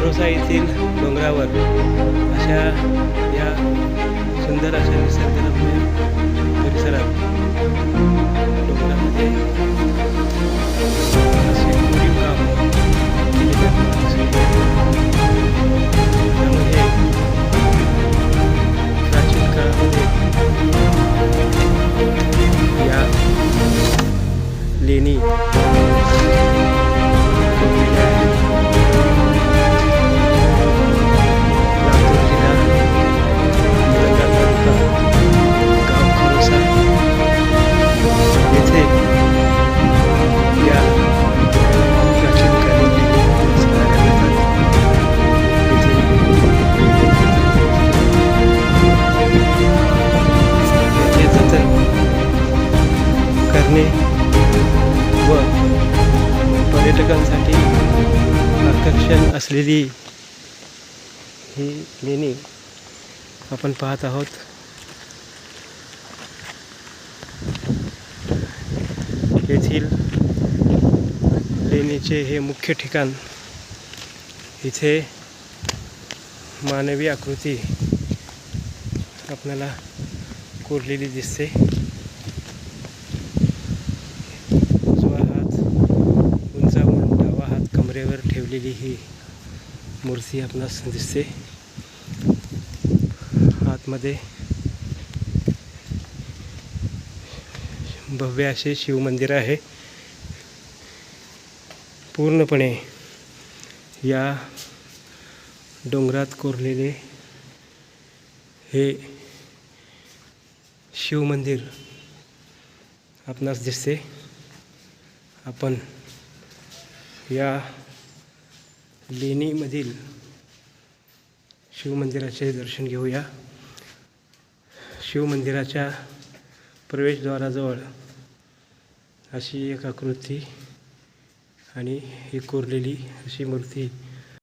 खरोसा येथील डोंगरावर अशा या सुंदर अशा निसर्गरम्य परिसरात डोंगरामध्ये असे कोरीव काम केले जाते. त्यामध्ये प्राचीन काळामध्ये या लेणी करणे व पर्यटकांसाठी आकर्षण असलेली ही लेणी आपण पाहत आहोत. येथील लेणीचे हे मुख्य ठिकाण. इथे मानवी आकृती आपल्याला कोरलेली दिसते. कमरेवर ठेवलेली ही मूर्ती आपणास दिसते. आतमध्ये भव्य असे शिवमंदिर आहे. पूर्णपणे या डोंगरात कोरलेले हे शिवमंदिर आपणास दिसते. आपण या लेणीमधील शिवमंदिराचे दर्शन घेऊया. शिवमंदिराच्या प्रवेशद्वाराजवळ अशी एक आकृती आणि ही कोरलेली अशी मूर्ती